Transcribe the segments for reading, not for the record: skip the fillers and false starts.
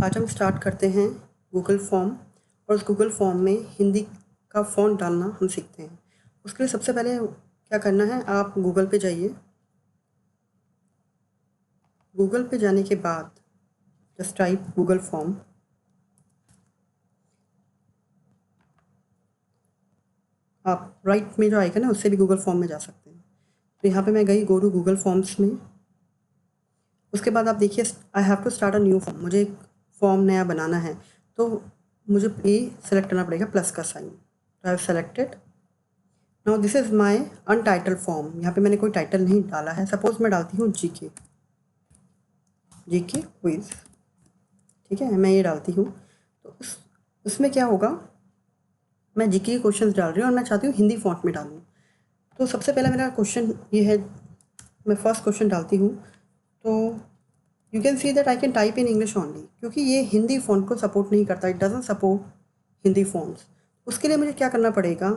आज हम स्टार्ट करते हैं गूगल फॉर्म और उस गूगल फॉर्म में हिंदी का फ़ॉन्ट डालना हम सीखते हैं। उसके लिए सबसे पहले क्या करना है, आप गूगल पे जाइए। गूगल पे जाने के बाद जस्ट टाइप गूगल फॉर्म। आप राइट में जो आइकन है उससे भी गूगल फॉर्म में जा सकते हैं। तो यहाँ पे मैं गई गो टू गूगल फॉर्म्स में। उसके बाद आप देखिए I have to start a new form. मुझे एक फॉर्म नया बनाना है तो मुझे ये सेलेक्ट करना पड़ेगा प्लस का साइन। तो I have selected. Now this is my अनटाइटल form. यहाँ पे मैंने कोई टाइटल नहीं डाला है। सपोज मैं डालती हूँ जीके क्विज, ठीक है, मैं ये डालती हूँ। तो उसमें क्या होगा, मैं जीके के क्वेश्चंस डाल रही हूँ और मैं चाहती हूँ हिंदी फॉन्ट में डालूँ। तो सबसे पहला मेरा क्वेश्चन ये है, मैं फर्स्ट क्वेश्चन डालती हूँ। तो you can see that I can type in English only, क्योंकि ये हिंदी फॉन्ट को सपोर्ट नहीं करता। It doesn't support Hindi fonts. उसके लिए मुझे क्या करना पड़ेगा।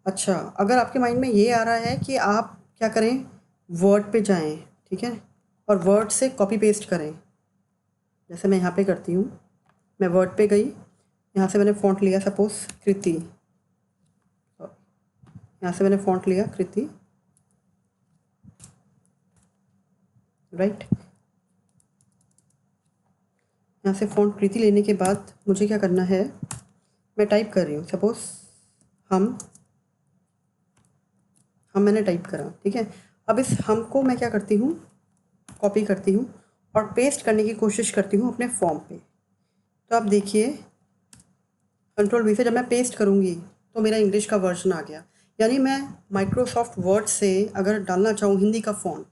अच्छा, अगर आपके माइंड में ये आ रहा है कि आप क्या करें, वर्ड पे जाएं, ठीक है, और वर्ड से कॉपी पेस्ट करें। जैसे मैं यहाँ पे करती हूँ, मैं वर्ड पे गई, यहाँ से मैंने फ़ॉन्ट लिया सपोज कृति, यहाँ से मैंने फ़ॉन्ट लिया कृति, राइट। यहाँ से फ़ॉन्ट कृति लेने के बाद मुझे क्या करना है, मैं टाइप कर रही हूँ सपोज हम मैंने टाइप करा, ठीक है। अब इस हम को मैं क्या करती हूँ, कॉपी करती हूँ और पेस्ट करने की कोशिश करती हूँ अपने फॉर्म पे। तो आप देखिए कंट्रोल वी से जब मैं पेस्ट करूँगी तो मेरा इंग्लिश का वर्जन आ गया। यानी मैं माइक्रोसॉफ्ट वर्ड से अगर डालना चाहूँ हिंदी का फ़ॉन्ट,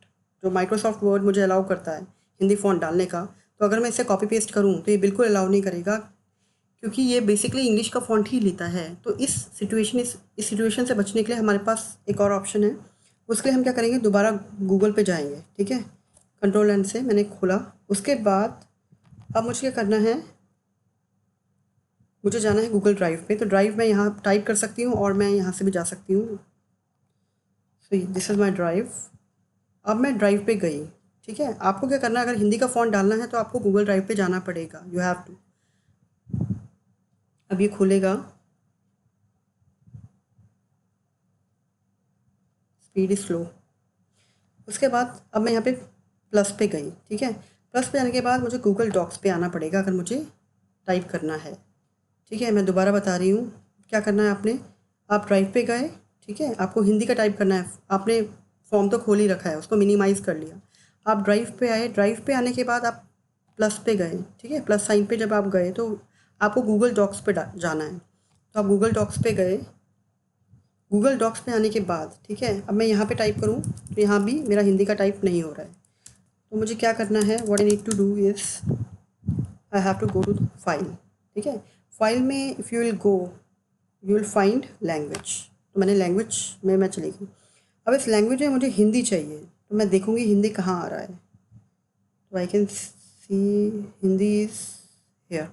जो माइक्रोसॉफ्ट वर्ड मुझे अलाउ करता है हिंदी फ़ॉन्ट डालने का, तो अगर मैं इसे कॉपी पेस्ट करूँ तो ये बिल्कुल अलाउ नहीं करेगा, क्योंकि ये बेसिकली इंग्लिश का फ़ॉन्ट ही लेता है। तो इस सिचुएशन से बचने के लिए हमारे पास एक और ऑप्शन है। उसके लिए हम क्या करेंगे, दोबारा गूगल पे जाएंगे, ठीक है। कंट्रोल एन से मैंने खोला। उसके बाद अब मुझे क्या करना है, मुझे जाना है गूगल ड्राइव पे। तो ड्राइव में यहाँ टाइप कर सकती हूँ और मैं यहाँ से भी जा सकती हूँ। So this is my drive. अब मैं ड्राइव पे गई, ठीक है। आपको क्या करना है, अगर हिंदी का फ़ॉन्ट डालना है तो आपको गूगल ड्राइव पे जाना पड़ेगा, यू हैव टू। अब ये खुलेगा, स्पीड इज़ स्लो। उसके बाद अब मैं यहाँ पे प्लस पे गई, ठीक है। प्लस पे जाने के बाद मुझे गूगल डॉक्स पे आना पड़ेगा अगर मुझे टाइप करना है, ठीक है। मैं दोबारा बता रही हूँ क्या करना है आपने। आप ड्राइव पे गए, ठीक है, आपको हिंदी का टाइप करना है। आपने फॉर्म तो खोल ही रखा है, उसको मिनिमाइज़ कर लिया। आप ड्राइव पे आए, ड्राइव पे आने के बाद आप प्लस पे गए, ठीक है। प्लस साइन पे जब आप गए तो आपको गूगल डॉक्स पे जाना है। तो आप गूगल डॉक्स पे गए। गूगल डॉक्स पे आने के बाद, ठीक है, अब मैं यहाँ पे टाइप करूँ तो यहाँ भी मेरा हिंदी का टाइप नहीं हो रहा है। तो मुझे क्या करना है, what I need to do is I have to go to file, ठीक है। फाइल में if you will go you will find language. तो मैंने लैंग्वेज में मैं चली गई। अब इस लैंग्वेज में मुझे हिंदी चाहिए, तो मैं देखूँगी हिंदी कहाँ आ रहा है। तो I can see Hindi is here.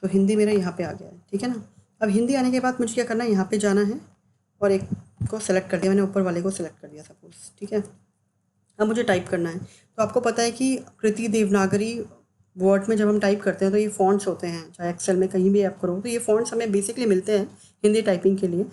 So Hindi मेरा यहाँ पे आ गया है, ठीक है ना। अब हिंदी आने के बाद मुझे क्या करना है, यहाँ पे जाना है और एक को सेलेक्ट कर दिया मैंने, ऊपर वाले को सेलेक्ट कर दिया सपोज, ठीक है। अब मुझे टाइप करना है। तो आपको पता है कि कृति देवनागरी वर्ड में जब हम टाइप करते हैं तो ये फ़ॉन्ट्स होते हैं, चाहे एक्सेल में कहीं भी आप करो तो ये फ़ॉन्ट्स हमें बेसिकली मिलते हैं हिंदी टाइपिंग के लिए।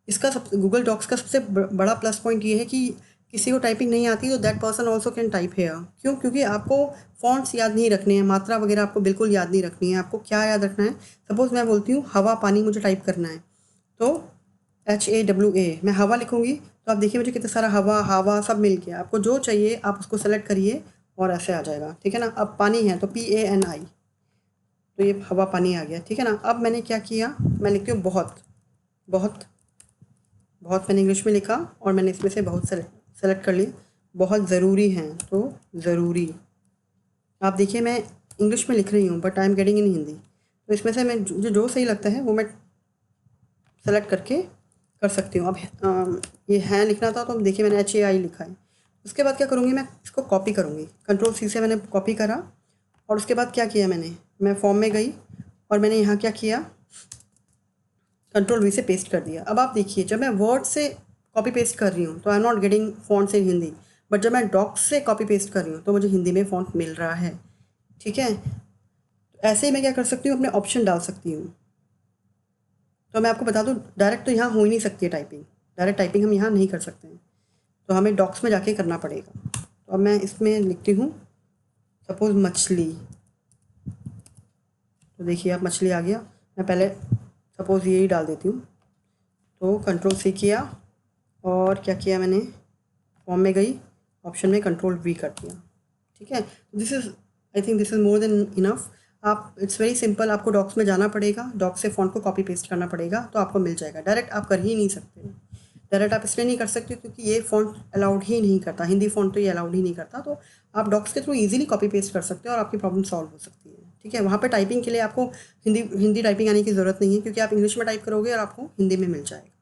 इसका सब गूगल डॉक्स का सबसे बड़ा प्लस पॉइंट ये है कि किसी को टाइपिंग नहीं आती तो that person also can type hair. क्यों? क्योंकि आपको फ़ॉन्ट्स याद नहीं रखने हैं, मात्रा वगैरह आपको बिल्कुल याद नहीं रखनी है। आपको क्या याद रखना है, सपोज़ मैं बोलती हूँ हवा पानी मुझे टाइप करना है, तो HAWA मैं हवा लिखूँगी तो आप देखिए मुझे कितना सारा हवा हवा सब मिल गया। आपको जो चाहिए आप उसको सेलेक्ट करिए और ऐसे आ जाएगा, ठीक है ना। अब पानी है तो PANI, तो ये हवा पानी आ गया, ठीक है ना। अब मैंने क्या किया, मैं लिखती हूँ बहुत बहुत बहुत, मैंने इंग्लिश में लिखा और मैंने इसमें से बहुत सेलेक्ट कर लिया। बहुत ज़रूरी हैं तो ज़रूरी। आप देखिए मैं इंग्लिश में लिख रही हूँ but I am getting in Hindi. तो इसमें से मैं जो सही लगता है वो मैं सेलेक्ट करके कर सकती हूँ। अब ये है लिखना था तो देखिए मैंने HAI लिखा है। उसके बाद क्या करूँगी, मैं इसको कॉपी करूँगी। कंट्रोल C से मैंने कॉपी करा और उसके बाद क्या किया मैंने, मैं फॉर्म में गई और मैंने यहाँ क्या किया, कंट्रोल V से पेस्ट कर दिया। अब आप देखिए जब मैं वर्ड से कॉपी पेस्ट कर रही हूँ तो I am not getting fonts in Hindi, but जब मैं डॉक्स से कॉपी पेस्ट कर रही हूँ तो मुझे हिंदी में फॉन्ट मिल रहा है, ठीक है। ऐसे ही मैं क्या कर सकती हूँ, अपने ऑप्शन डाल सकती हूँ। तो मैं आपको बता दूँ, डायरेक्ट तो यहाँ हो ही नहीं सकती है टाइपिंग, डायरेक्ट टाइपिंग हम यहाँ नहीं कर सकते हैं, तो हमें डॉक्स में जाके करना पड़ेगा। तो अब मैं इसमें लिखती हूँ सपोज़ मछली, तो देखिए अब मछली आ गया। मैं पहले सपोज़ यही डाल देती हूँ, तो कंट्रोल सी किया और क्या किया मैंने, फॉर्म में गई, ऑप्शन में कंट्रोल वी कर दिया। ठीक है, this is, I think this is more than enough. आप, इट्स वेरी सिंपल, आपको डॉक्स में जाना पड़ेगा, डॉक्स से फ़ॉन्ट को कॉपी पेस्ट करना पड़ेगा, तो आपको मिल जाएगा। डायरेक्ट आप कर ही नहीं सकते, डायरेक्ट आप इसलिए नहीं कर सकते क्योंकि ये फ़ॉन्ट अलाउड ही नहीं करता, हिंदी फ़ॉन्ट तो ये अलाउड ही नहीं करता। तो आप डॉक्स के थ्रू ईजिली कॉपी पेस्ट कर सकते हो और आपकी प्रॉब्लम सॉल्व हो सकती है। ठीक है, वहाँ पे टाइपिंग के लिए आपको हिंदी टाइपिंग आने की ज़रूरत नहीं है, क्योंकि आप इंग्लिश में टाइप करोगे और आपको हिंदी में मिल जाएगा।